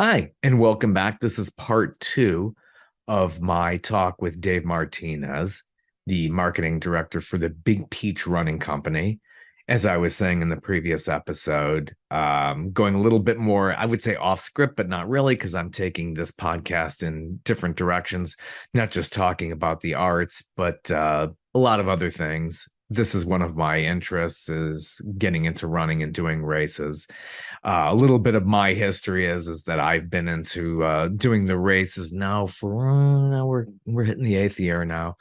Hi, and welcome back. This is part two of my talk with Dave Martinez, the marketing director for the Big Peach Running Company. As I was saying in the previous episode, going a little bit more, I would say off script, but not really, because I'm taking this podcast in different directions, not just talking about the arts, but a lot of other things. This is one of my interests is getting into running and doing races. A little bit of my history is that I've been into doing the races now for now we're hitting the eighth year now.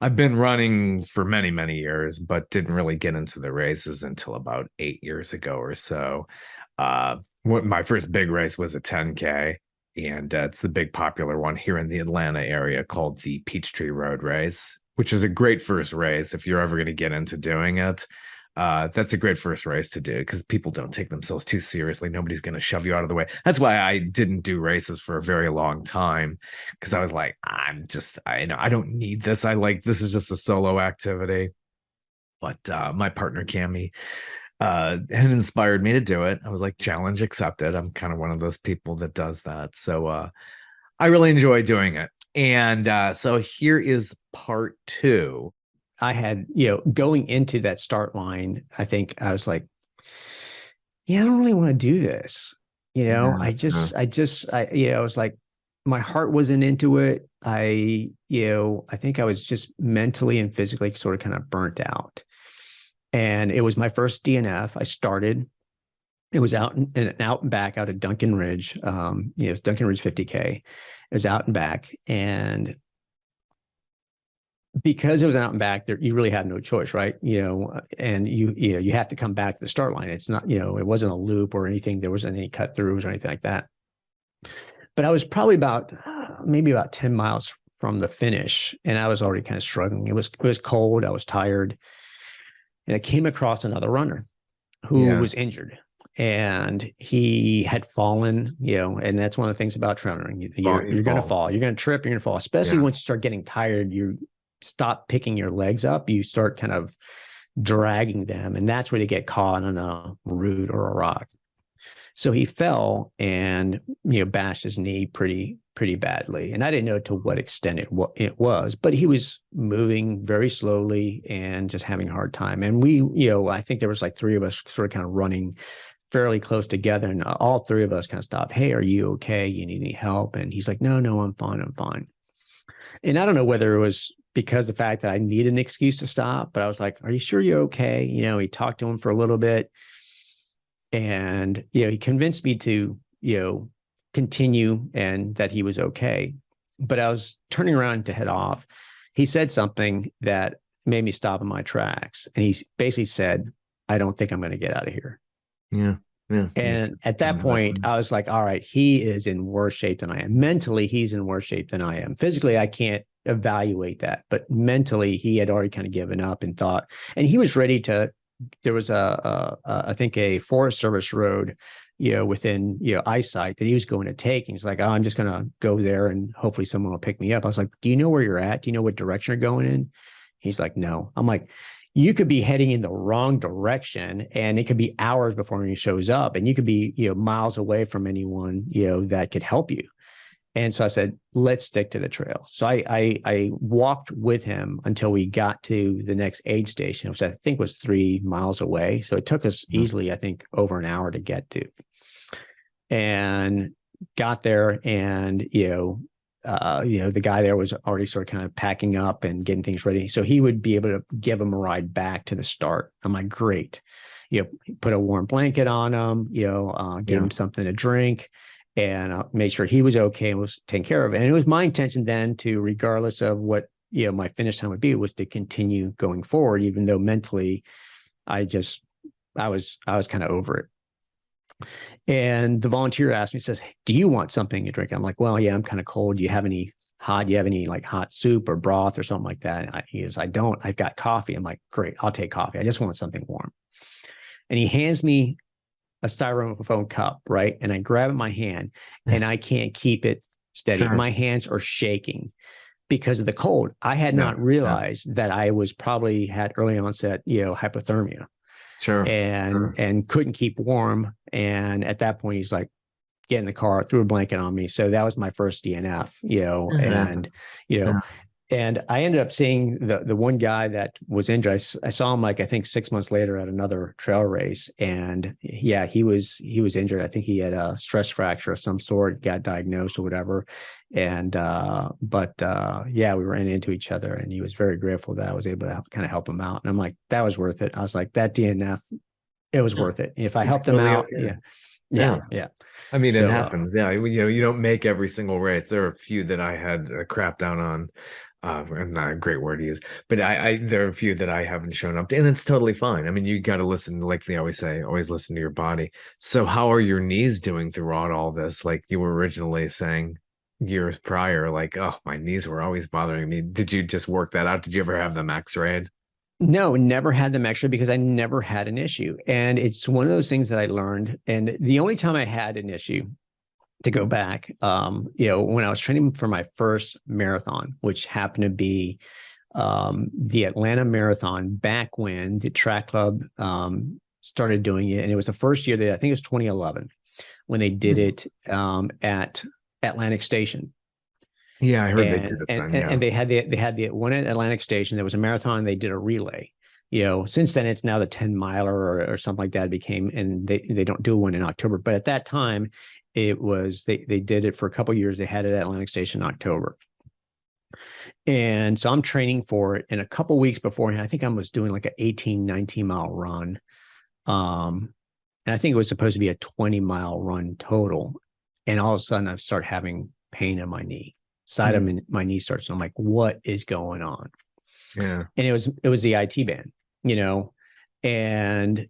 I've been running for many years, but didn't really get into the races until about 8 years ago or so. What my first big race was a 10K, and it's the big popular one here in the Atlanta area called the Peachtree Road Race, which is a great first race if you're ever going to get into doing it. That's a great first race to do because people don't take themselves too seriously. Nobody's going to shove you out of the way. That's why I didn't do races for a very long time because I was like, I know I don't need this. This is just a solo activity. But my partner Cami had inspired me to do it. I was like, challenge accepted. I'm kind of one of those people that does that. So I really enjoy doing it. And so here is part two. I had, going into that start line, I think I was like, yeah, I don't really want to do this. Yeah, I was like, my heart wasn't into it. I think I was just mentally and physically sort of kind of burnt out. And it was my first DNF. I started, it was out and back out at Duncan Ridge. It's Duncan Ridge 50K. It was out and back. And because it was out and back there, you really had no choice, right? And you have to come back to the start line. It's not, it wasn't a loop or anything. There wasn't any cut throughs or anything like that. But I was probably maybe about 10 miles from the finish, and I was already kind of struggling. It was cold. I was tired, and I came across another runner who yeah. was injured, and he had fallen. And that's one of the things about trail running. You're going to fall. You're going to trip. You're going to fall. Especially Yeah. once you start getting tired, you stop picking your legs up. You start kind of dragging them, and that's where they get caught on a root or a rock. So he fell and bashed his knee pretty badly, and I didn't know to what extent it was, but he was moving very slowly and just having a hard time. And I think there was like three of us sort of kind of running fairly close together, and all three of us kind of stopped. Hey, are you okay? You need any help? And he's like, no, I'm fine. I'm fine. And I don't know whether it was because the fact that I needed an excuse to stop, but I was like, are you sure you're okay? He talked to him for a little bit, and he convinced me to continue and that he was okay. But I was turning around to head off. He said something that made me stop in my tracks, and he basically said, I don't think I'm going to get out of here. Yeah. Yeah. And at that point, I was like, all right, he is in worse shape than I am. Mentally, he's in worse shape than I am. Physically, I can't evaluate that. But mentally, he had already kind of given up and thought, and he was ready to. There was I think a Forest Service road, within, eyesight that he was going to take. And he's like, oh, I'm just going to go there and hopefully someone will pick me up. I was like, do you know where you're at? Do you know what direction you're going in? He's like, no. I'm like, you could be heading in the wrong direction, and it could be hours before he shows up, and you could be, miles away from anyone, that could help you. And so I said, let's stick to the trail. So I walked with him until we got to the next aid station, which I think was 3 miles away. So it took us easily, I think, over an hour to get to, and got there. And, the guy there was already sort of kind of packing up and getting things ready. So he would be able to give him a ride back to the start. I'm like, great. Put a warm blanket on him, gave him something to drink, and made sure he was okay and was taken care of. And it was my intention then to, regardless of what, my finish time would be, was to continue going forward, even though mentally I was kind of over it. And the volunteer asked me, says, hey, do you want something to drink? I'm like, well, yeah, I'm kind of cold. Do you have any like hot soup or broth or something like that? He goes, I don't. I've got coffee. I'm like, great, I'll take coffee. I just want something warm. And he hands me a styrofoam cup, right? And I grab it in my hand, and I can't keep it steady. Sure. My hands are shaking because of the cold. I had not realized that I was probably had early onset, hypothermia. Sure. And couldn't keep warm. And at that point, he's like, get in the car, threw a blanket on me. So that was my first DNF, It happens. you know, Yeah. and I ended up seeing the one guy that was injured. I saw him like I think 6 months later at another trail race, and yeah, he was injured. I think he had a stress fracture of some sort, got diagnosed or whatever. And yeah, we ran into each other, and he was very grateful that I was able to kind of help him out. And I'm like, that was worth it. I was like, that DNF, it was Yeah. worth it. If I It's helped him totally out, okay. yeah, yeah, Yeah. yeah. I mean, it So happens. Yeah, you don't make every single race. There are a few that I had a crap down on. It's not a great word to use, but there are a few that I haven't shown up to, and it's totally fine. I mean, you got to listen, like they always say, always listen to your body. So, how are your knees doing throughout all this? Like you were originally saying years prior, like, oh, my knees were always bothering me. Did you just work that out? Did you ever have them x-rayed? no, never had them actually because I never had an issue. And it's one of those things that I learned. And the only time I had an issue to go back, when I was training for my first marathon, which happened to be the Atlanta Marathon back when the track club started doing it. And it was the first year that I think it was 2011 when they did Hmm. it at Atlantic Station. Yeah, I heard they did And it and then. Yeah. and they had the one at Atlantic Station. There was a marathon. They did a relay. Since then it's now the 10 miler or something like that became, and they don't do one in October. But at that time, it was they did it for a couple of years. They had it at Atlantic Station in October, and so I'm training for it. And a couple of weeks beforehand, I think I was doing like an 18, 19 mile run, and I think it was supposed to be a 20-mile run total. And all of a sudden, I start having pain in my knee. Side of my knee starts. I'm like, what is going on? Yeah. And it was the IT band, you know, and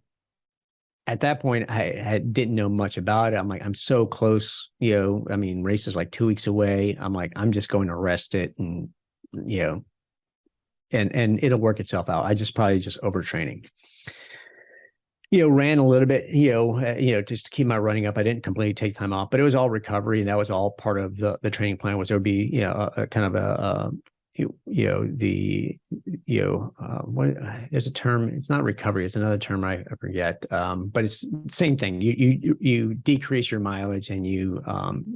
at that point I didn't know much about it. I'm like, I'm so close, I mean, race is like 2 weeks away. I'm like, I'm just going to rest it, and you know, and it'll work itself out. I just probably just overtraining. Ran a little bit, just to keep my running up. I didn't completely take time off, but it was all recovery, and that was all part of the training plan. Was there would be, a kind of what, there's a term. It's not recovery. It's another term I forget. But it's the same thing. You decrease your mileage, and you rest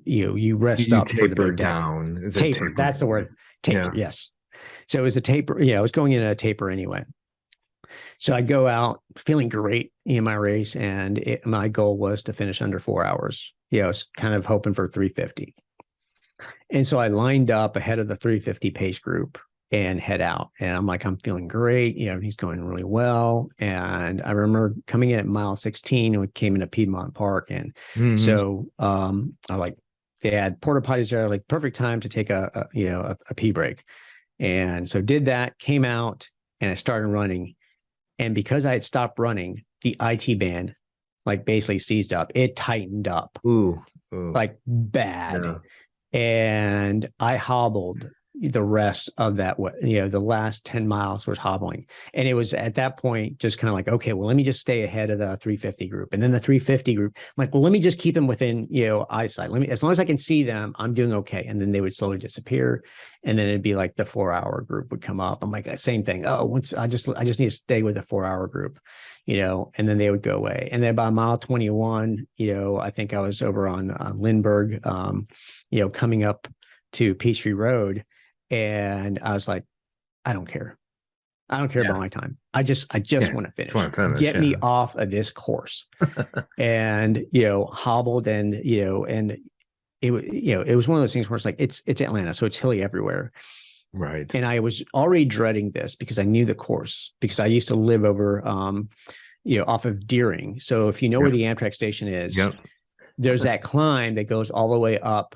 You up for the taper big day. down. Is it Taper. taper? That's the word. Taper. Yeah. Yes. So it was a taper. Yeah, I was going in a taper anyway. So I go out feeling great in my race, and my goal was to finish under 4 hours. I was kind of hoping for 350. And so I lined up ahead of the 350 pace group and head out. And I'm like, I'm feeling great. Everything's going really well. And I remember coming in at mile 16, and we came into Piedmont Park. And Hmm. so I like, they had porta potties there, like perfect time to take a pee break. And so did that, came out, and I started running. And because I had stopped running, the IT band like basically seized up. It tightened up Ooh. Ooh. like bad. Yeah. And I hobbled the rest of that way. The last 10 miles was hobbling. And it was at that point just kind of like, okay, well, let me just stay ahead of the 350 group. And then the 350 group, I'm like, well, let me just keep them within, eyesight. As long as I can see them, I'm doing okay. And then they would slowly disappear. And then it'd be like the 4 hour group would come up. I'm like, same thing. Oh, once I just need to stay with the 4 hour group, and then they would go away. And then by mile 21, I think I was over on Lindbergh, coming up to Peachtree Road. And I was like, I don't care. I don't care Yeah. about my time. I just Yeah. want to Just finish. want to finish. Get me Yeah. off of this course. And, hobbled, and, and it was one of those things where it's like, it's Atlanta, so it's hilly everywhere. Right. And I was already dreading this because I knew the course, because I used to live over, off of Deering. So if you know where Yep. the Amtrak station is, Yep. there's that climb that goes all the way up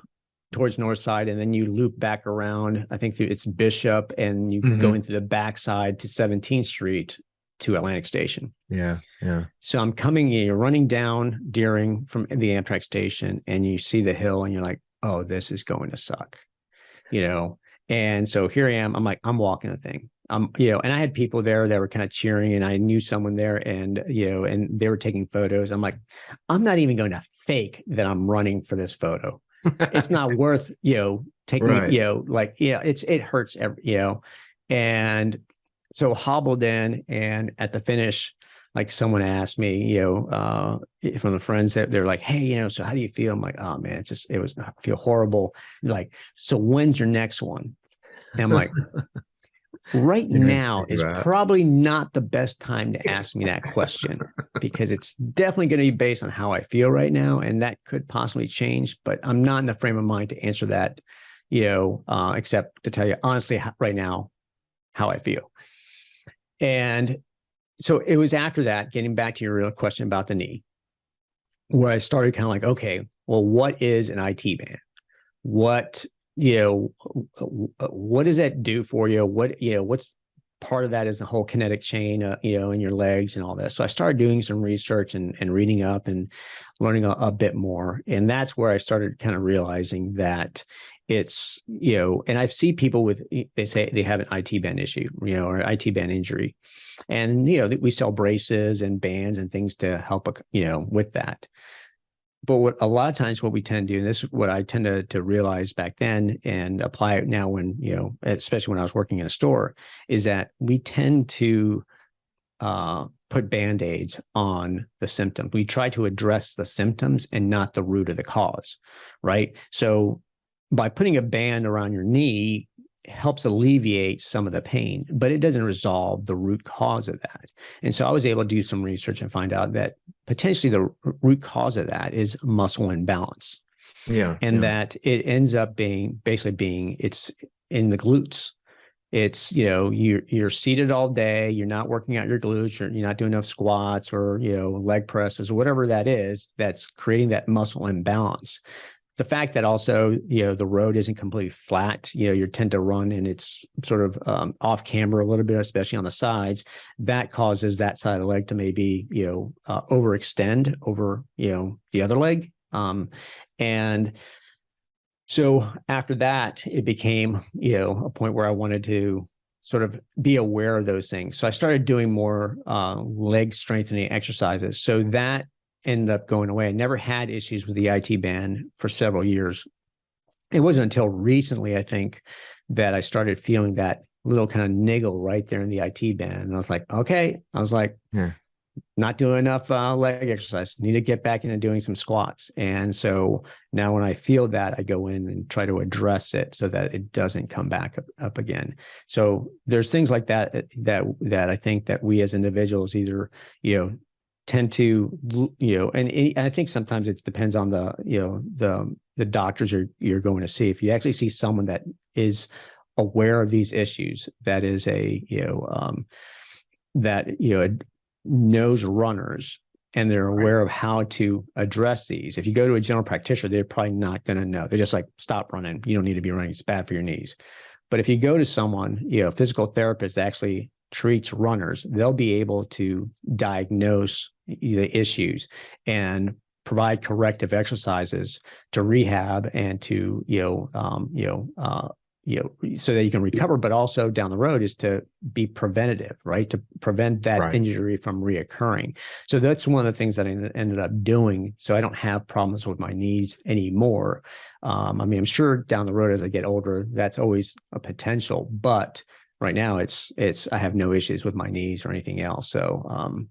towards north side, and then you loop back around, I think it's Bishop, and you go Hmm. into the backside to 17th Street to Atlantic Station. Yeah. Yeah. So I'm you're running down Deering from the Amtrak station, and you see the hill, and you're like, oh, this is going to suck, you know? And so here I am, I'm like, I'm walking the thing. And I had people there that were kind of cheering, and I knew someone there, and, and they were taking photos. I'm like, I'm not even going to fake that I'm running for this photo. It's not worth, taking, Right. it hurts every. And so hobbled in, and at the finish, like someone asked me, from the friends that they're like, hey, so how do you feel? I'm like, oh man, I feel horrible. They're like, so when's your next one? And I'm like, right You didn't now think is about probably not the best time to ask me that question because it's definitely going to be based on how I feel right now. And that could possibly change, but I'm not in the frame of mind to answer that, except to tell you honestly right now how I feel. And so it was after that, getting back to your real question about the knee, where I started kind of like, okay, well, what is an IT band? What, what does that do for you? What's part of that is the whole kinetic chain, in your legs and all that. So I started doing some research and reading up and learning a bit more. And that's where I started kind of realizing that it's, and I see people they say they have an IT band issue, or IT band injury. And, we sell braces and bands and things to help, with that. But what a lot of times what we tend to do, and this is what I tend to realize back then and apply it now when, especially when I was working in a store, is that we tend to put band-aids on the symptoms. We try to address the symptoms and not the root of the cause, right? So by putting a band around your knee helps alleviate some of the pain, but it doesn't resolve the root cause of that. And so I was able to do some research and find out that potentially the root cause of that is muscle imbalance, yeah, and yeah, that it ends up being it's in the glutes. It's, you're seated all day, you're not working out your glutes, you're not doing enough squats or, leg presses or whatever that is that's creating that muscle imbalance. The fact that also, the road isn't completely flat, you tend to run and it's sort of off camber a little bit, especially on the sides, that causes that side of the leg to maybe, overextend over, the other leg. And so after that, it became, a point where I wanted to sort of be aware of those things. So I started doing more leg strengthening exercises. So that ended up going away. I never had issues with the IT band for several years. It wasn't until recently, I think, that I started feeling that little kind of niggle right there in the IT band. And I was like, okay. I was like, yeah. not doing enough leg exercise. Need to get back into doing some squats. And so now when I feel that, I go in and try to address it so that it doesn't come back up again. So there's things like that I think that we as individuals either, tend to, and I think sometimes it depends on the doctors you're going to see. If you actually see someone that is aware of these issues, that is that knows runners and they're Right. aware of how to address these. If you go to a general practitioner, they're probably not going to know. They're just like, stop running. You don't need to be running. It's bad for your knees. But if you go to someone, physical therapist that actually treats runners, they'll be able to diagnose the issues and provide corrective exercises to rehab and to so that you can recover, but also down the road is to be preventative, right? To prevent that Right. injury from reoccurring. So that's one of the things that I ended up doing. So I don't have problems with my knees anymore. I mean, I'm sure down the road as I get older, that's always a potential, but right now I have no issues with my knees or anything else. So,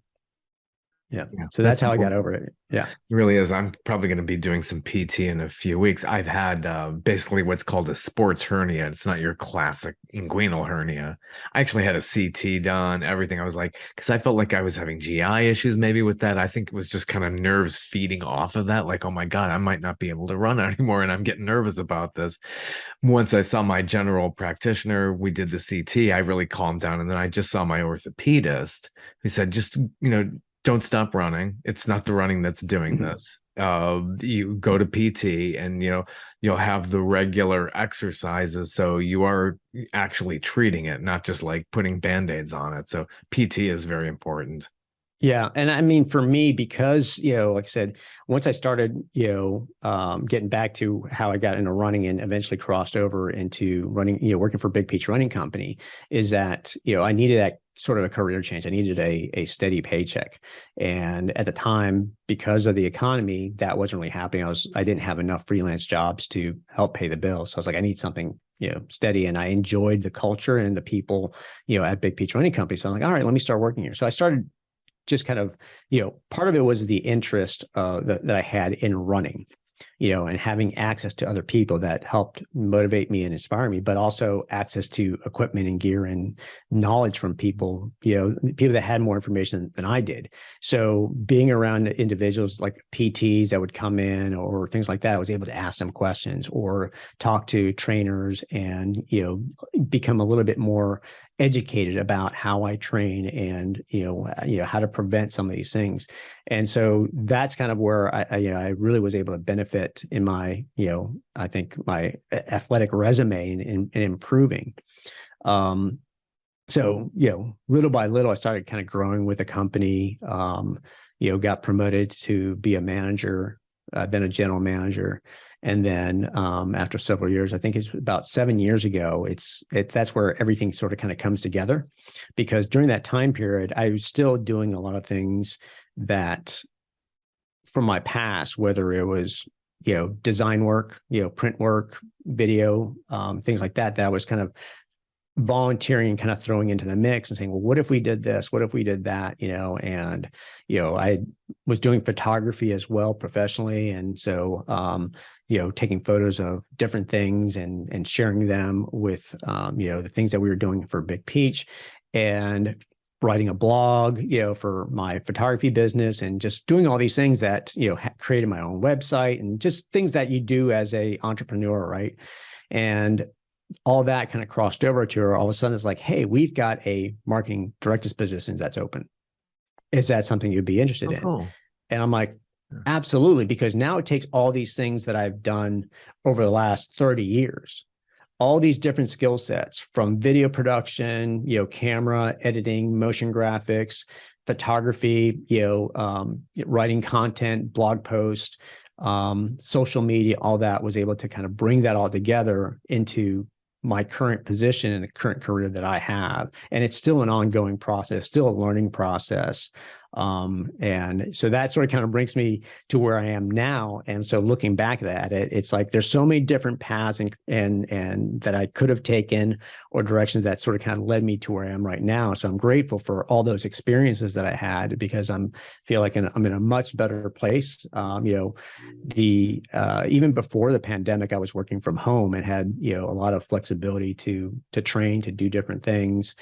yeah. Yeah, So that's that's how I got important. over it. Yeah. It really is. I'm probably going to be doing some PT in a few weeks. I've had basically what's called a sports hernia. It's not your classic inguinal hernia. I actually had a CT done, everything. I was like, because I felt like I was having GI issues maybe with that. I think it was just kind of nerves feeding off of that. Like, oh my God, I might not be able to run anymore. And I'm getting nervous about this. Once I saw my general practitioner, we did the CT, I really calmed down. And then I just saw my orthopedist who said, just, don't stop running. It's not the running that's doing this. You go to PT and you'll have the regular exercises. So you are actually treating it, not just like putting band-aids on it. So PT is very important. Yeah. And I mean, for me, because, like I said, once I started, getting back to how I got into running and eventually crossed over into running, working for Big Peach Running Company, is that, I needed that sort of a career change. I needed a steady paycheck. And at the time, because of the economy, that wasn't really happening. I didn't have enough freelance jobs to help pay the bills. So I was like, I need something, steady. And I enjoyed the culture and the people, at Big Peach Running Company. So I'm like, all right, let me start working here. So I started just kind of, part of it was the interest that I had in running, and having access to other people that helped motivate me and inspire me, but also access to equipment and gear and knowledge from people, people that had more information than I did. So being around individuals like PTs that would come in or things like that, I was able to ask them questions or talk to trainers and, become a little bit more educated about how I train and, how to prevent some of these things. And so that's kind of where I really was able to benefit in my, I think my athletic resume in improving. So, little by little, I started kind of growing with the company, got promoted to be a manager, then a general manager. And then after several years, I think it's about 7 years ago, that's where everything sort of kind of comes together, because during that time period, I was still doing a lot of things that from my past, whether it was, design work, print work, video, things like that, that I was kind of volunteering, kind of throwing into the mix and saying, well, what if we did this? What if we did that? And, I was doing photography as well professionally. And so, taking photos of different things and sharing them with, the things that we were doing for Big Peach, and writing a blog, for my photography business, and just doing all these things that, created my own website and just things that you do as a entrepreneur. Right. And all that kind of crossed over to her. All of a sudden it's like, hey, we've got a marketing director's position that's open. Is that something you'd be interested in? Cool. And I'm like, absolutely. Because now it takes all these things that I've done over the last 30 years, all these different skill sets from video production, camera editing, motion graphics, photography, writing content, blog post, social media, all that, was able to kind of bring that all together into my current position and the current career that I have. And it's still an ongoing process, still a learning process. And so that sort of kind of brings me to where I am now. And so looking back at it, it's like there's so many different paths and that I could have taken, or directions that sort of kind of led me to where I am right now. So I'm grateful for all those experiences that I had, because feel like I'm in a much better place. Even before the pandemic, I was working from home and had, a lot of flexibility to train, to do different things.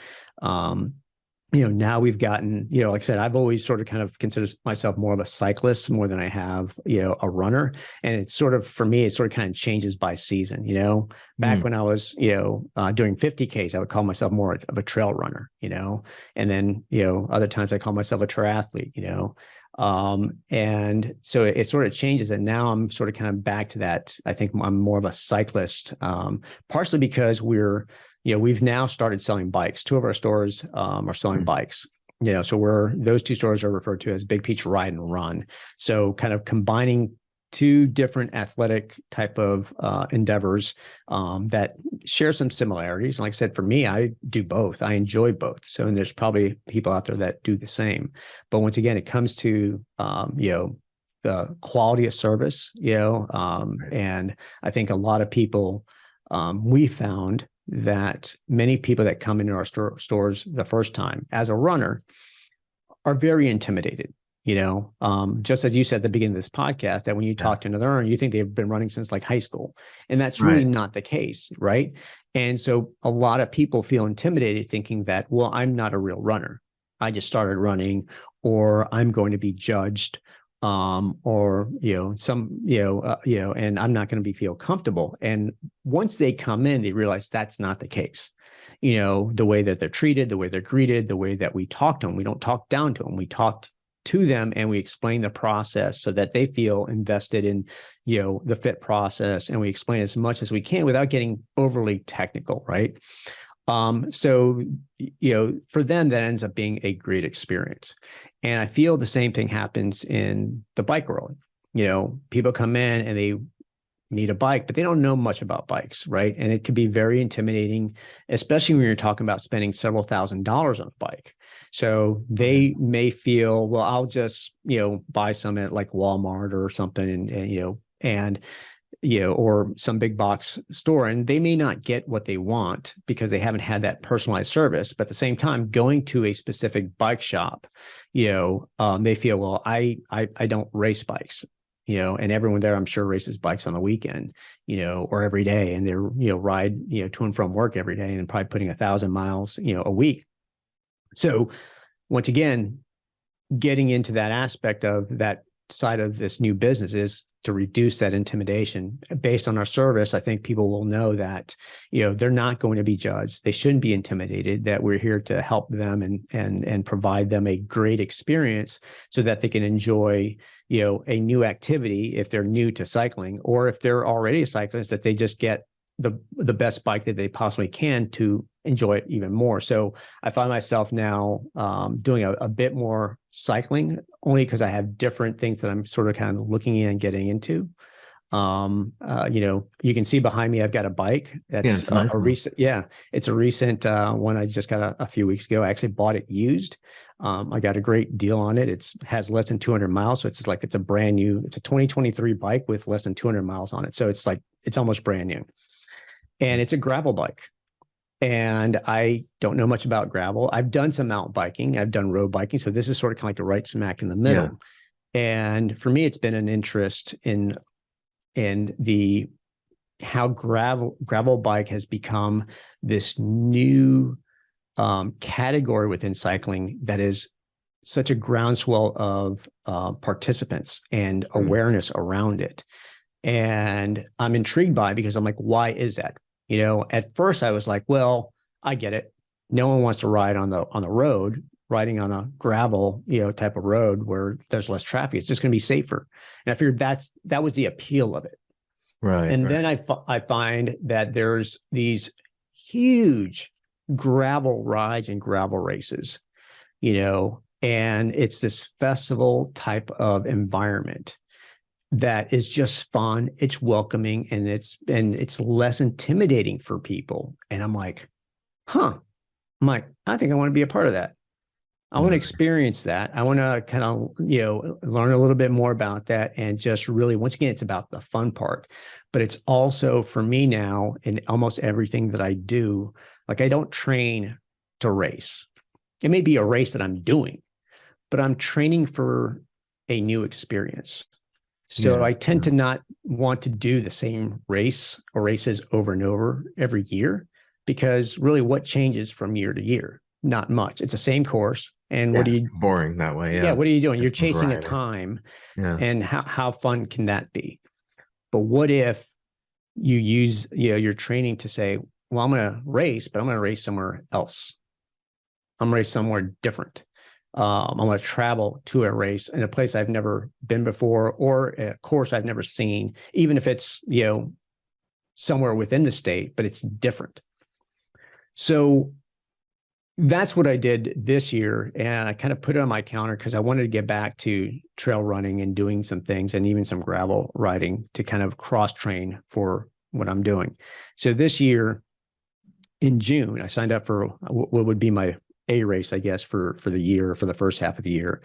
Now we've gotten, like I said, I've always sort of kind of considered myself more of a cyclist more than I have, a runner. And it's sort of, for me, it sort of kind of changes by season. Back when I was, doing 50Ks, I would call myself more of a trail runner, and then, other times I call myself a triathlete, and so it sort of changes. And now I'm sort of kind of back to that. I think I'm more of a cyclist, partially because we've now started selling bikes. Two of our stores are selling bikes. So those two stores are referred to as Big Peach Ride and Run. So kind of combining two different athletic type of endeavors that share some similarities. And like I said, for me, I do both. I enjoy both. So, and there's probably people out there that do the same. But once again, it comes to the quality of service, and I think a lot of people, we found that many people that come into our stores the first time as a runner are very intimidated. Just as you said at the beginning of this podcast, that when you talk to another runner, you think they've been running since like high school, and that's really not the case, right? And so a lot of people feel intimidated, thinking that, well, I'm not a real runner. I just started running, or I'm going to be judged, or and I'm not going to feel comfortable. And once they come in, they realize that's not the case. The way that they're treated, the way they're greeted, the way that we talk to them, we don't talk down to them. We talk to them and we explain the process so that they feel invested in, the fit process. And we explain as much as we can without getting overly technical, right? So, for them, that ends up being a great experience. And I feel the same thing happens in the bike world. People come in and they need a bike, but they don't know much about bikes, right? And it can be very intimidating, especially when you're talking about spending several $1,000s on a bike. So they may feel, well, I'll just, buy some at like Walmart or something. And or some big box store, and they may not get what they want because they haven't had that personalized service. But at the same time, going to a specific bike shop, they feel, well, I don't race bikes, and everyone there, I'm sure, races bikes on the weekend, or every day, and they're, ride, to and from work every day, and probably putting 1,000 miles, a week. So once again, getting into that aspect of that side of this new business is to reduce that intimidation. Based on our service, I think people will know that, they're not going to be judged. They shouldn't be intimidated, that we're here to help them and provide them a great experience so that they can enjoy, a new activity if they're new to cycling, or if they're already a cyclist, that they just get the best bike that they possibly can to enjoy it even more. So I find myself now doing a bit more cycling, only because I have different things that I'm sort of kind of looking in and getting into. You can see behind me, I've got a bike. That's it's a nice a one. recent, it's a recent one I just got a few weeks ago. I actually bought it used. I got a great deal on it. It has less than 200 miles. So it's a brand new, it's a 2023 bike with less than 200 miles on it. So it's almost brand new. And it's a gravel bike. And I don't know much about gravel. I've done some mountain biking. I've done road biking. So this is sort of like the right smack in the Yeah. middle. And for me, it's been an interest in the how gravel bike has become this new category within cycling that is such a groundswell of participants and awareness around it. And I'm intrigued by it because I'm like, why is that? At first I was like, well, I get it. No one wants to ride on the road. Riding on a gravel, type of road where there's less traffic, it's just going to be safer. And I figured that was the appeal of it. Right. And Right. then I find that there's these huge gravel rides and gravel races, and it's this festival type of environment that is just fun. It's welcoming, and it's less intimidating for people. And I'm like, I think I want to be a part of that. I want to Nice. experience that. I want to kind of, learn a little bit more about that, and just really, once again, it's about the fun part. But it's also for me now, in almost everything that I do, like, I don't train to race. It may be a race that I'm doing, but I'm training for a new experience. So Yeah. I tend to not want to do the same race or races over and over every year, because really, what changes from year to year? Not much. It's the same course. And Yeah. It's boring that way. Yeah. what are you doing? You're No chasing a variety. time. Yeah. And how fun can that be? But what if you use, your training to say, well, I'm going to race, but I'm going to race somewhere else. I'm going to race somewhere different. I'm going to travel to a race in a place I've never been before, or a course I've never seen, even if it's, somewhere within the state, but it's different. So that's what I did this year. And I kind of put it on my calendar because I wanted to get back to trail running and doing some things, and even some gravel riding, to kind of cross train for what I'm doing. So this year in June, I signed up for what would be my A race, I guess, for the year, for the first half of the year,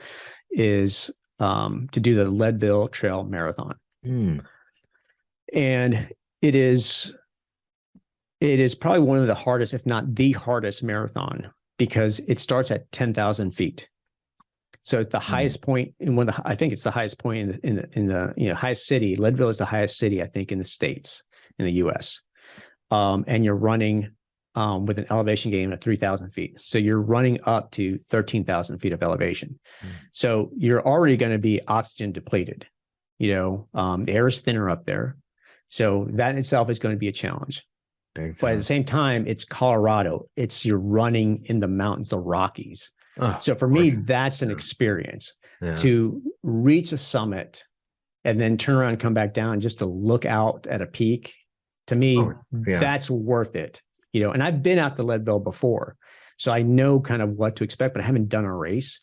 is to do the Leadville Trail Marathon. Mm. And it is probably one of the hardest, if not the hardest, marathon, because it starts at 10,000 feet. So it's the highest point in I think it's the highest point in the highest city. Leadville is the highest city, I think, in the States, in the US. And you're running with an elevation gain of 3,000 feet. So you're running up to 13,000 feet of elevation. So you're already going to be oxygen depleted. The air is thinner up there. So that in itself is going to be a challenge. Big But at the time. same time, it's Colorado. You're running in the mountains, the Rockies. Oh, So for me, gorgeous. that's an Yeah. experience, Yeah. to reach a summit and then turn around and come back down just to look out at a peak. To me, Oh, yeah. that's worth it. And I've been out to Leadville before, so I know kind of what to expect, but I haven't done a race.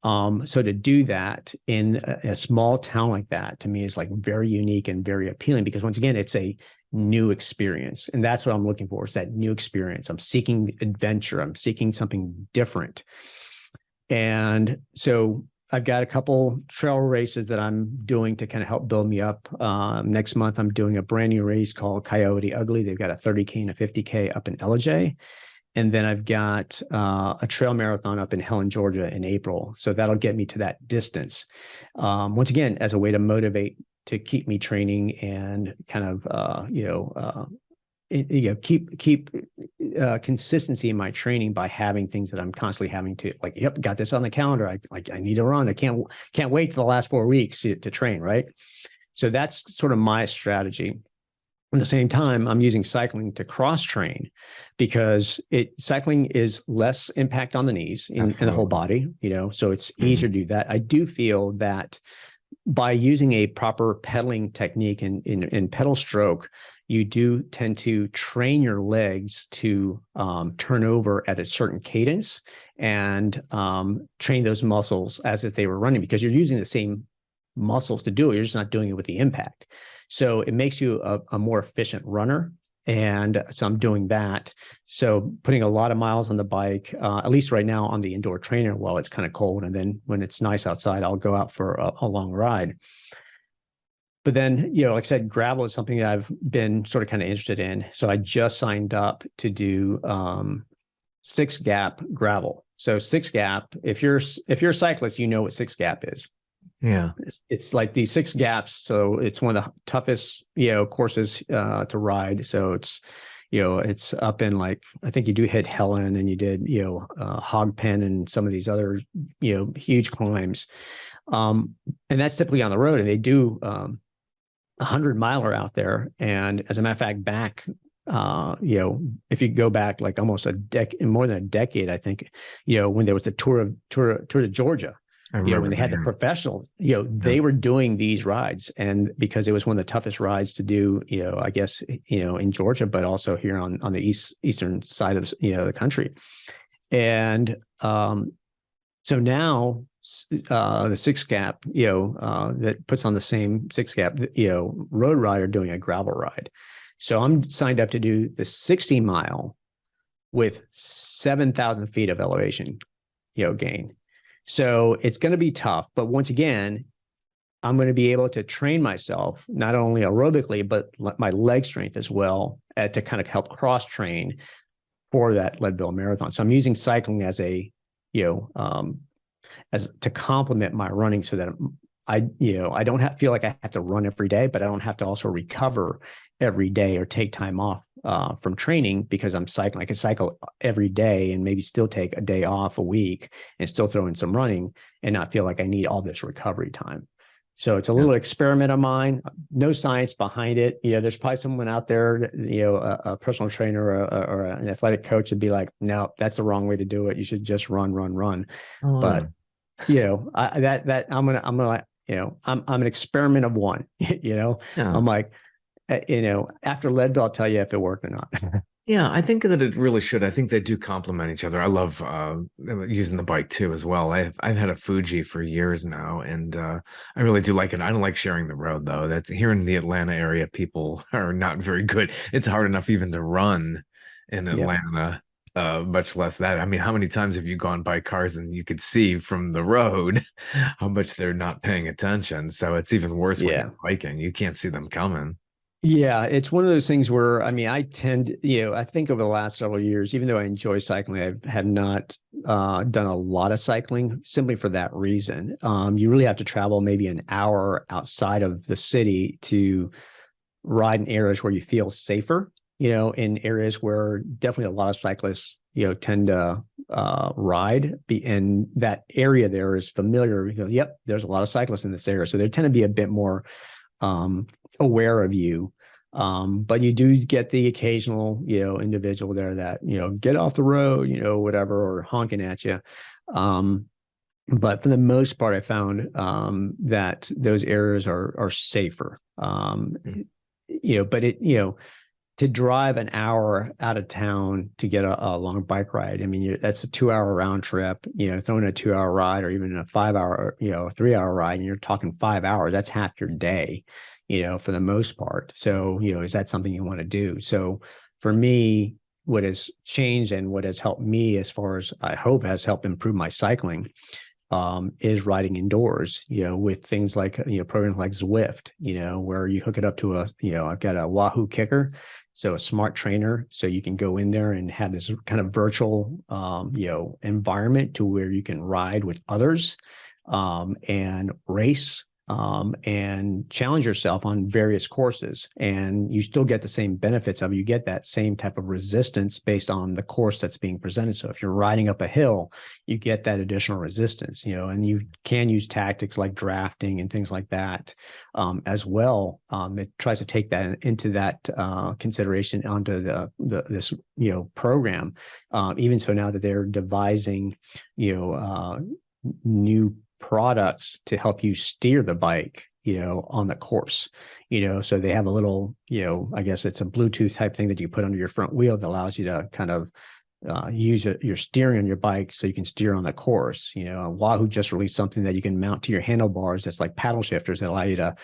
So to do that in a small town like that, to me, is like very unique and very appealing, because once again, it's a new experience. And that's what I'm looking for, is that new experience. I'm seeking adventure. I'm seeking something different. And so I've got a couple trail races that I'm doing to kind of help build me up. Next month, I'm doing a brand new race called Coyote Ugly. They've got a 30K and a 50K up in Ellijay. And then I've got a trail marathon up in Helen, Georgia in April. So that'll get me to that distance. Once again, as a way to motivate to keep me training and kind of, keep consistency in my training by having things that I'm constantly having to like, yep, got this on the calendar. I need to run. I can't wait till the last 4 weeks to train. Right. So that's sort of my strategy. At the same time, I'm using cycling to cross train because cycling is less impact on the knees in the whole Absolutely. body, so it's easier to do that. I do feel that by using a proper pedaling technique in pedal stroke, you do tend to train your legs to turn over at a certain cadence and train those muscles as if they were running because you're using the same muscles to do it. You're just not doing it with the impact. So it makes you a more efficient runner. And so I'm doing that. So putting a lot of miles on the bike, at least right now on the indoor trainer while it's kind of cold. And then when it's nice outside, I'll go out for a long ride. But then, like I said, gravel is something that I've been sort of kind of interested in. So I just signed up to do 6 gap gravel. So 6 gap, if you're a cyclist, you know what 6 gap is. Yeah. It's like these 6 gaps. So it's one of the toughest, courses to ride. So it's up in like, I think you do hit Helen and you did, Hog Pen and some of these other, huge climbs. And that's typically on the road and they do 100-miler out there. And as a matter of fact, back, if you go back like almost more than a decade, I think, when there was the tour to Georgia, I remember when they had the that. professionals, Yeah. they were doing these rides and because it was one of the toughest rides to do, I guess, in Georgia, but also here on the eastern side of, the country. And so now the 6 gap, that puts on the same 6 gap, road rider doing a gravel ride. So I'm signed up to do the 60-mile with 7,000 feet of elevation, gain. So it's going to be tough. But once again, I'm going to be able to train myself, not only aerobically, but my leg strength as well to kind of help cross train for that Leadville Marathon. So I'm using cycling as as to complement my running so that I don't feel like I have to run every day, but I don't have to also recover every day or take time off from training because I'm cycling. I can cycle every day and maybe still take a day off a week and still throw in some running and not feel like I need all this recovery time. So it's a little experiment of mine, no science behind it. There's probably someone out there, a personal trainer or an athletic coach would be like, no, that's the wrong way to do it. You should just run, run, run. Oh, But, I'm an experiment of one, yeah. I'm like, after Leadville, I'll tell you if it worked or not. Yeah, I think that it really should. I think they do complement each other. I love using the bike too as well. I've had a Fuji for years now, and I really do like it. I don't like sharing the road though. That's here in the Atlanta area, people are not very good. It's hard enough even to run in Yeah. Atlanta, much less that. I mean, how many times have you gone by cars and you could see from the road how much they're not paying attention? So it's even worse when Yeah. you're biking. You can't see them coming. Yeah, it's one of those things where I mean, I think over the last several years, even though I enjoy cycling, I have not done a lot of cycling simply for that reason. You really have to travel maybe an hour outside of the city to ride in areas where you feel safer. In areas where definitely a lot of cyclists, tend to ride. And that area there is familiar. Yep, there's a lot of cyclists in this area, so they tend to be a bit more um, aware of you. But you do get the occasional, individual there that, get off the road, whatever, or honking at you. But for the most part, I found that those areas are safer. But to drive an hour out of town to get a long bike ride, I mean, that's a 2-hour round trip, throwing a 2-hour ride or even a 5-hour, a 3-hour ride, and you're talking 5 hours, that's half your day, for the most part. So, is that something you want to do? So for me, what has changed and what has helped me as far as I hope has helped improve my cycling is riding indoors, with things like, programs like Zwift, where you hook it up to I've got a Wahoo Kicker, so a smart trainer, so you can go in there and have this kind of virtual, environment to where you can ride with others, and race, and challenge yourself on various courses. And you still get the same benefits of it. You get that same type of resistance based on the course that's being presented. So if you're riding up a hill, you get that additional resistance, and you can use tactics like drafting and things like that, as well. It tries to take that into that consideration onto this program. Even so, now that they're devising new products to help you steer the bike, on the course, so they have a little, I guess it's a Bluetooth type thing that you put under your front wheel that allows you to kind of use your steering on your bike so you can steer on the course. Wahoo just released something that you can mount to your handlebars that's like paddle shifters that allow you to,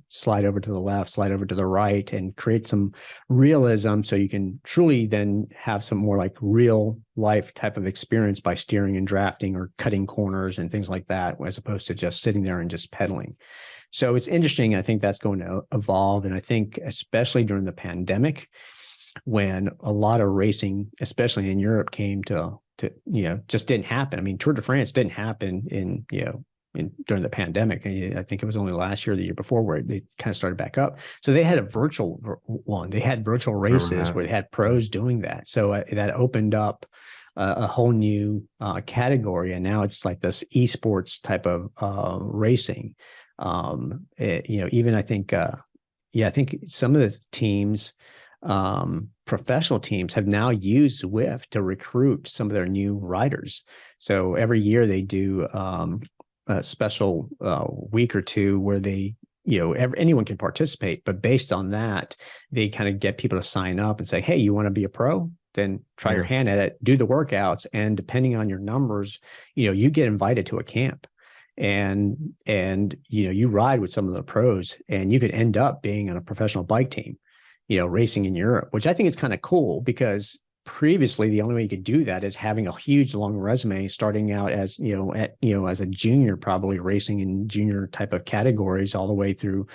slide over to the left, slide over to the right, and create some realism so you can truly then have some more like real life type of experience by steering and drafting or cutting corners and things like that, as opposed to just sitting there and just pedaling. So it's interesting. I think that's going to evolve. And I think especially during the pandemic, when a lot of racing, especially in Europe, came to just didn't happen. I mean, Tour de France didn't happen during the pandemic. I think it was only last year, or the year before, where they kind of started back up. So they had a virtual one. They had virtual races where they had pros doing that. So that opened up a whole new category, and now it's like this esports type of racing. Even I think, I think some of the teams, professional teams, have now used Zwift to recruit some of their new riders. So every year they do a special week or two where they, anyone can participate, but based on that, they kind of get people to sign up and say, hey, you want to be a pro? Then try your hand at it, do the workouts, and depending on your numbers, you get invited to a camp. And you ride with some of the pros, and you could end up being on a professional bike team, racing in Europe, which I think is kind of cool, because previously the only way you could do that is having a huge long resume, starting out as as a junior, probably racing in junior type of categories, all the way through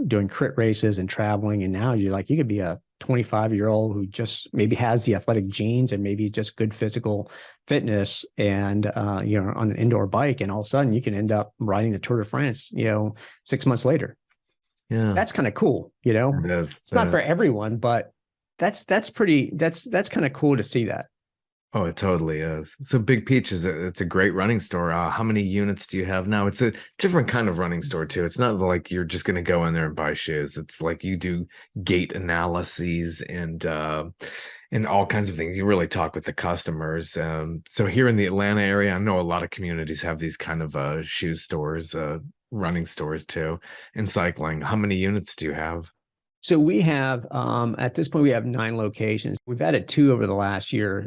doing crit races and traveling. And now you could be a 25-year-old who just maybe has the athletic genes and maybe just good physical fitness, and on an indoor bike, and all of a sudden you can end up riding the Tour de France 6 months later. Yeah, that's kind of cool. It is. It's not for everyone, but that's kind of cool to see that. Oh, it totally is. So Big Peach it's a great running store. How many units do you have now? It's a different kind of running store too. It's not like you're just going to go in there and buy shoes. It's like you do gait analyses and all kinds of things. You really talk with the customers. So here in the Atlanta area, I know a lot of communities have these kind of shoe stores, running stores too, and cycling. How many units do you have? So we have, at this point, we have 9 locations. We've added 2 over the last year.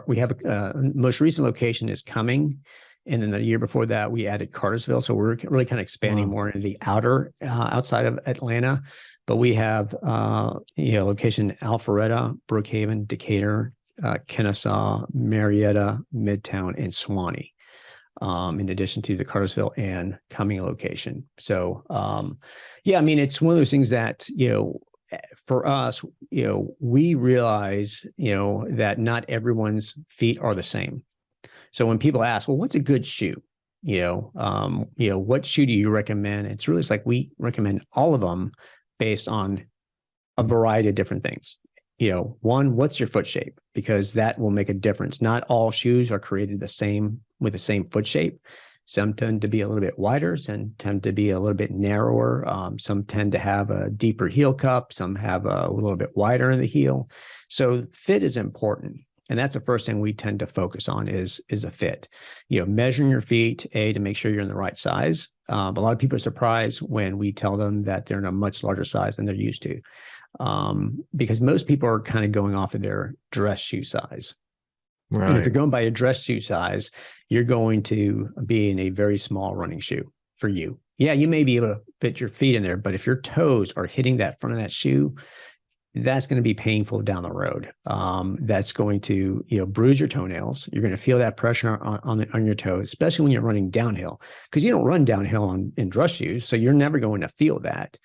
We have a most recent location is coming. And then the year before that, we added Cartersville. So we're really kind of expanding more into the outside of Atlanta. But we have, location Alpharetta, Brookhaven, Decatur, Kennesaw, Marietta, Midtown, and Suwanee. In addition to the Cartersville and Cumming location. So, I mean, it's one of those things that, for us, we realize, that not everyone's feet are the same. So when people ask, well, what's a good shoe? What shoe do you recommend? It's really, like we recommend all of them based on a variety of different things. One, what's your foot shape? Because that will make a difference. Not all shoes are created the same with the same foot shape. Some tend to be a little bit wider, some tend to be a little bit narrower. Some tend to have a deeper heel cup. Some have a little bit wider in the heel. So fit is important. And that's the first thing we tend to focus on is a fit. Measuring your feet, to make sure you're in the right size. But a lot of people are surprised when we tell them that they're in a much larger size than they're used to. Because most people are kind of going off of their dress shoe size. Right. And if you're going by a dress shoe size, you're going to be in a very small running shoe for you. Yeah, you may be able to fit your feet in there, but if your toes are hitting that front of that shoe, that's going to be painful down the road. That's going to, bruise your toenails. You're going to feel that pressure on your toes, especially when you're running downhill, because you don't run downhill in dress shoes, so you're never going to feel that.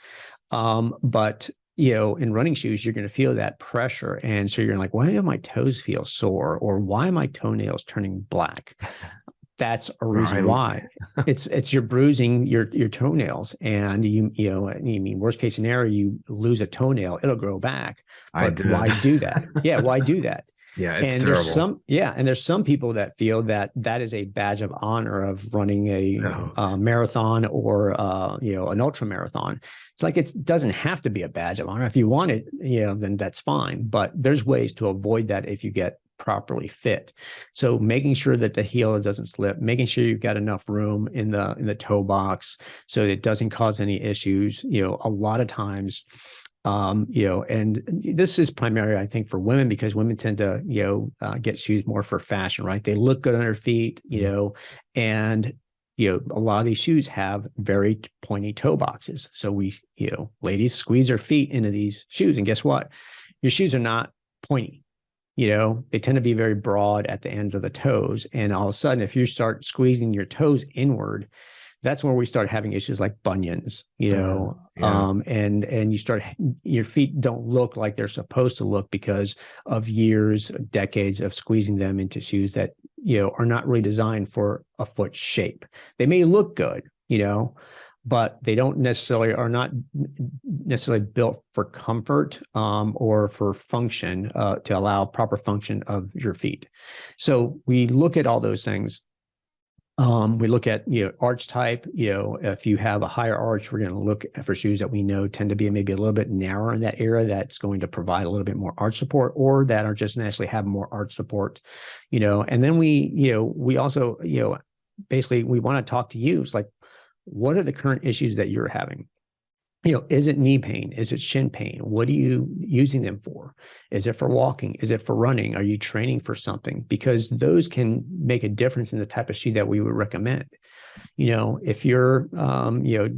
But in running shoes, you're going to feel that pressure, and so you're like, why do my toes feel sore, or why are my toenails turning black? That's a reason Right. why. It's you're bruising your toenails, and I mean, worst case scenario, you lose a toenail, it'll grow back. I But did. why do that? Yeah, why do that? Yeah, it's And terrible. there's some people that feel that that is a badge of honor of running a No. marathon, or an ultra marathon. It's like, it doesn't have to be a badge of honor. If you want it, then that's fine. But there's ways to avoid that if you get properly fit. So making sure that the heel doesn't slip, making sure you've got enough room in the toe box so that it doesn't cause any issues. A lot of times, and this is primarily, I think, for women, because women tend to, get shoes more for fashion, right? They look good on their feet, and a lot of these shoes have very pointy toe boxes. So ladies squeeze their feet into these shoes, and guess what? Your shoes are not pointy. They tend to be very broad at the ends of the toes. And all of a sudden, if you start squeezing your toes inward, that's where we start having issues like bunions, Yeah. and your feet don't look like they're supposed to look because of years, decades of squeezing them into shoes that, are not really designed for a foot shape. They may look good, but they are not necessarily built for comfort, or for function, to allow proper function of your feet. So we look at all those things. We look at, arch type. If you have a higher arch, we're going to look for shoes that we know tend to be maybe a little bit narrower in that area. That's going to provide a little bit more arch support, or that are just naturally have more arch support. And then we also, basically we want to talk to you. It's like, what are the current issues that you're having? Is it knee pain? Is it shin pain? What are you using them for? Is it for walking? Is it for running? Are you training for something? Because those can make a difference in the type of shoe that we would recommend. If you're,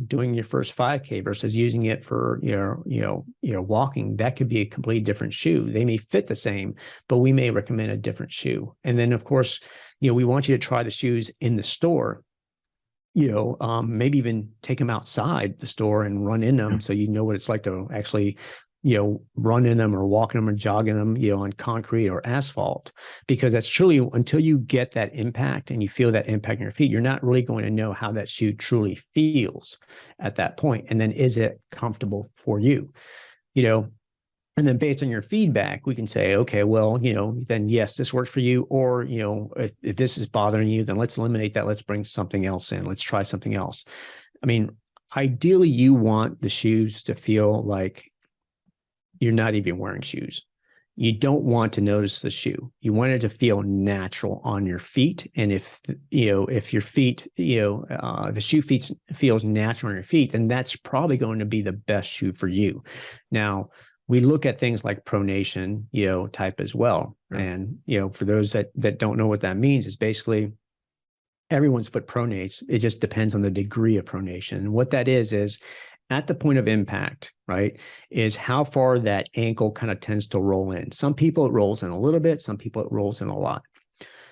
doing your first 5K versus using it for walking, that could be a completely different shoe. They may fit the same, but we may recommend a different shoe. And then, of course, we want you to try the shoes in the store. Maybe even take them outside the store and run in them, so you know what it's like to actually, run in them or walk in them or jog in them, on concrete or asphalt. Because that's truly, until you get that impact and you feel that impact in your feet, you're not really going to know how that shoe truly feels at that point. And then, is it comfortable for you? And then, based on your feedback, we can say, okay, well, then yes, this works for you. Or, if this is bothering you, then let's eliminate that. Let's bring something else in. Let's try something else. I mean, ideally, you want the shoes to feel like you're not even wearing shoes. You don't want to notice the shoe. You want it to feel natural on your feet. And if your feet, the shoe feels natural on your feet, then that's probably going to be the best shoe for you. Now, we look at things like pronation, type as well. Yeah. And, for those that don't know what that means, is basically everyone's foot pronates. It just depends on the degree of pronation. And what that is at the point of impact, right, is how far that ankle kind of tends to roll in. Some people it rolls in a little bit, some people it rolls in a lot.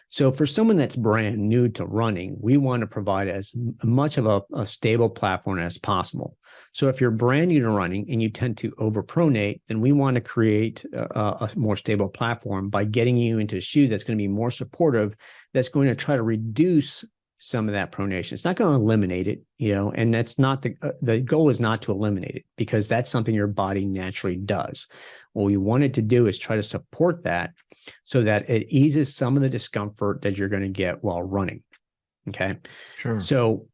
So for someone that's brand new to running, we want to provide as much of a stable platform as possible. So if you're brand new to running and you tend to overpronate, then we want to create a more stable platform by getting you into a shoe that's going to be more supportive, that's going to try to reduce some of that pronation. It's not going to eliminate it, and that's not the goal is not to eliminate it, because that's something your body naturally does. What we wanted to do is try to support that, so that it eases some of the discomfort that you're going to get while running. Okay. Sure. So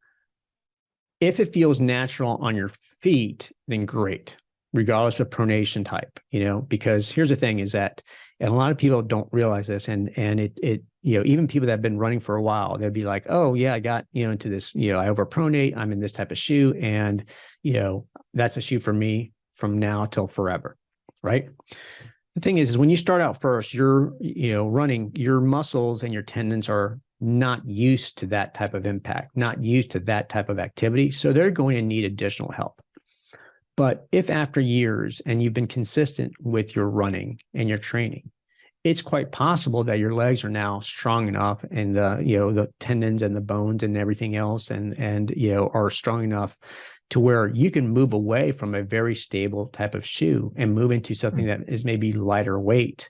if it feels natural on your feet, then great, regardless of pronation type, because here's the thing is that, and a lot of people don't realize this, and it even people that have been running for a while, they'll be like, oh yeah, I got, into this, I overpronate, I'm in this type of shoe, and, that's a shoe for me from now till forever. Right. The thing is when you start out first, you're, running, your muscles and your tendons are not used to that type of impact, not used to that type of activity. So they're going to need additional help. But if after years and you've been consistent with your running and your training, it's quite possible that your legs are now strong enough, and the tendons and the bones and everything else, and are strong enough to where you can move away from a very stable type of shoe and move into something that is maybe lighter weight,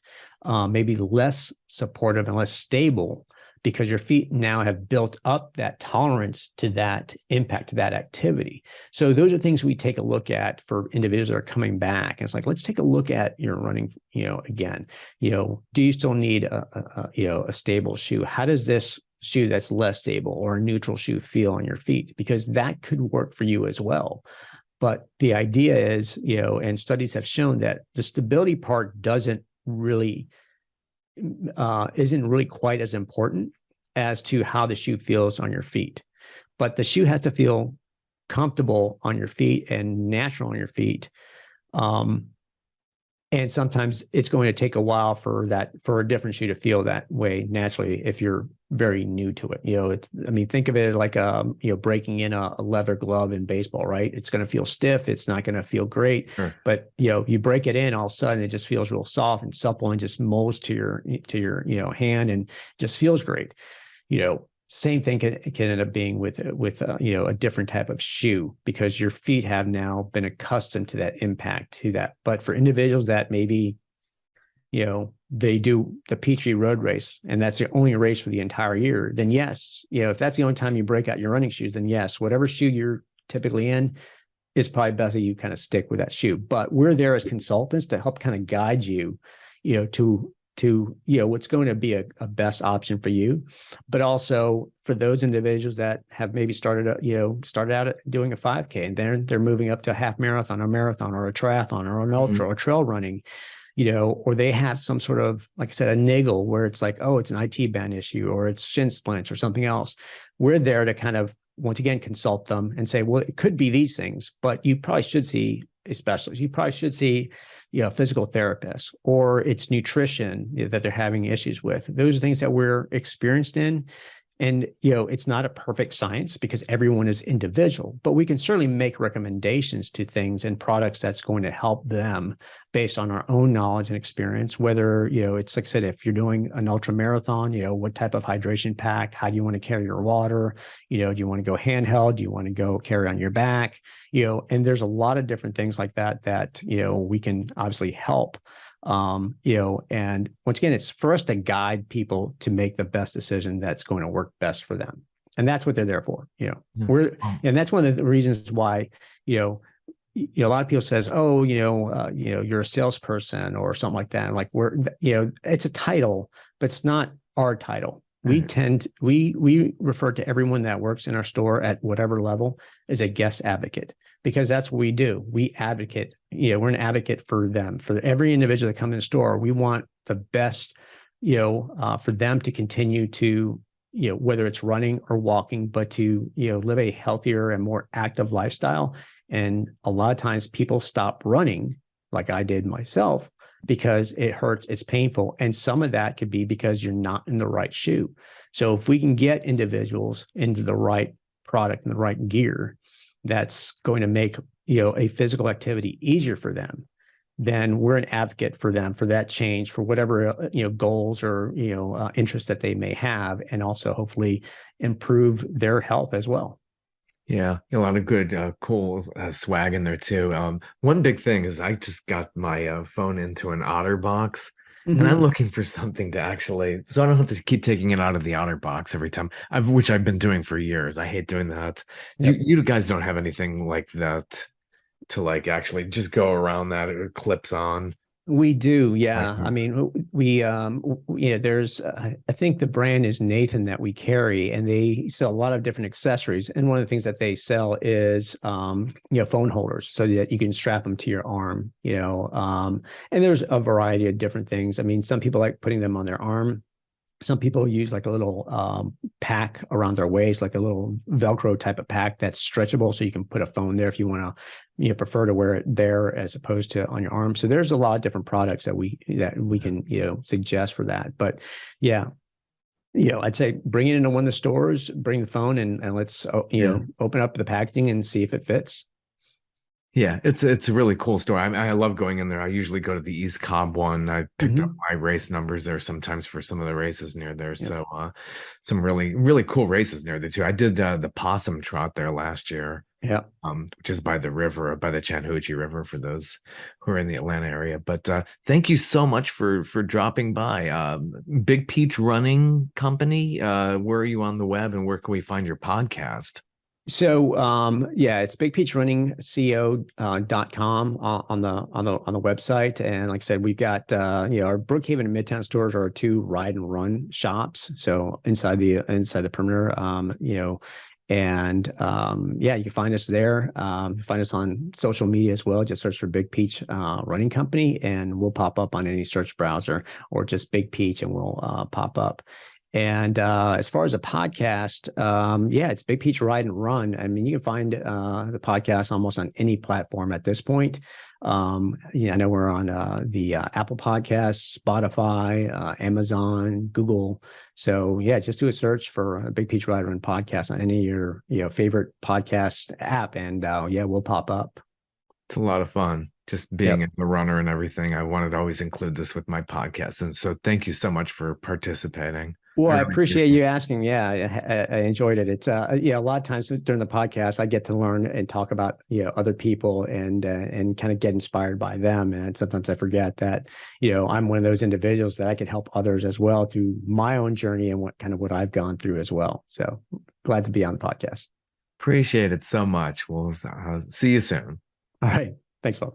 maybe less supportive and less stable, because your feet now have built up that tolerance to that impact, to that activity. So those are things we take a look at for individuals that are coming back. And it's like, let's take a look at your running, again, do you still need a stable shoe? How does this shoe that's less stable or a neutral shoe feel on your feet? Because that could work for you as well. But the idea is, and studies have shown that the stability part isn't really quite as important as to how the shoe feels on your feet. But the shoe has to feel comfortable on your feet and natural on your feet. And sometimes it's going to take a while for a different shoe to feel that way naturally if you're very new to it. Think of it like breaking in a leather glove in baseball, right? It's going to feel stiff. It's not going to feel great. Sure. But you break it in, all of a sudden it just feels real soft and supple and just molds to your hand and just feels great. Same thing can end up being with a different type of shoe, because your feet have now been accustomed to that impact, to that. But for individuals that maybe, they do the Peachtree Road Race and that's the only race for the entire year, then yes, if that's the only time you break out your running shoes, then yes, whatever shoe you're typically in, it's probably best that you kind of stick with that shoe. But we're there as consultants to help kind of guide you, to what's going to be a best option for you, but also for those individuals that have maybe started out doing a 5K and they're moving up to a half marathon or marathon or a triathlon or an ultra or trail running, or they have some sort of, like I said, a niggle where it's like, oh, it's an IT band issue or it's shin splints or something else. We're there to kind of, once again, consult them and say, well, it could be these things, but you probably should see a specialist. You probably should see, a physical therapist, or it's nutrition that they're having issues with. Those are things that we're experienced in. And, it's not a perfect science because everyone is individual, but we can certainly make recommendations to things and products that's going to help them based on our own knowledge and experience. Whether, it's like I said, if you're doing an ultra marathon, what type of hydration pack, how do you want to carry your water? Do you want to go handheld? Do you want to go carry on your back? And there's a lot of different things like that, we can obviously help. And once again, it's for us to guide people to make the best decision that's going to work best for them. And that's what they're there for. And that's one of the reasons why, a lot of people says, oh, you're a salesperson or something like that. And like it's a title, but it's not our title. We refer to everyone that works in our store at whatever level as a guest advocate, because that's what we do. We advocate, we're an advocate for them, for every individual that comes in the store. We want the best, for them to continue to, whether it's running or walking, but to, live a healthier and more active lifestyle. And a lot of times people stop running, like I did myself, because it hurts, it's painful. And some of that could be because you're not in the right shoe. So if we can get individuals into the right product and the right gear, that's going to make, a physical activity easier for them, then we're an advocate for them, for that change, for whatever, goals or, interests that they may have, and also hopefully improve their health as well. Yeah, a lot of good, cool swag in there too. One big thing is I just got my phone into an Otter box, and I'm looking for something to actually, so I don't have to keep taking it out of the Otter box every time. Which I've been doing for years. I hate doing that. Yep. You guys don't have anything like that to like actually just go around that, it clips on. We do, yeah. Like, I mean, there's, I think the brand is Nathan that we carry, and they sell a lot of different accessories. And one of the things that they sell is, phone holders, so that you can strap them to your arm, and there's a variety of different things. I mean, some people like putting them on their arm. Some people use like a little pack around their waist, like a little Velcro type of pack that's stretchable, so you can put a phone there if you want to, prefer to wear it there as opposed to on your arm. So there's a lot of different products that we can suggest for that. But yeah, I'd say bring it into one of the stores, bring the phone, and let's open up the packaging and see if it fits. Yeah, it's a really cool store. I love going in there. I usually go to the East Cobb one. I picked up Hmm. my race numbers there sometimes for some of the races near there. Yep. So some really cool races near there too. I did the Possum Trot there last year, Yep. which is by the river, by the Chattahoochee River for those who are in the Atlanta area. But thank you so much for dropping by. Big Peach Running Company. Where are you on the web, and where can we find your podcast? So yeah, it's bigpeachrunningco.com on the website. And like I said, we've got our Brookhaven and Midtown stores are our two ride and run shops. So inside the perimeter, and yeah, you can find us there. Find us on social media as well. Just search for Big Peach Running Company, and we'll pop up on any search browser, or just Big Peach, and we'll pop up. And as far as a podcast, yeah, it's Big Peach Ride and Run. I mean, you can find the podcast almost on any platform at this point. I know we're on the Apple Podcasts, Spotify, Amazon, Google. So yeah, just do a search for Big Peach Ride and Run podcast on any of your favorite podcast app, and yeah, we'll pop up. It's a lot of fun just being Yep. as a runner and everything. I wanted to always include this with my podcast. And so thank you so much for participating. Well, I I really appreciate appreciate you it. asking. Yeah, I enjoyed it. It's yeah, a lot of times during the podcast, I get to learn and talk about other people and kind of get inspired by them. And sometimes I forget that I'm one of those individuals that I can help others as well through my own journey and what I've gone through as well. So glad to be on the podcast. Appreciate it so much. We'll see you soon. All right, thanks, Bob.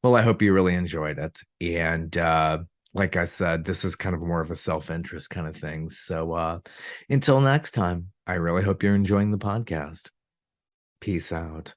Well, I hope you really enjoyed it. And like I said, this is kind of more of a self-interest kind of thing. So until next time, I really hope you're enjoying the podcast. Peace out.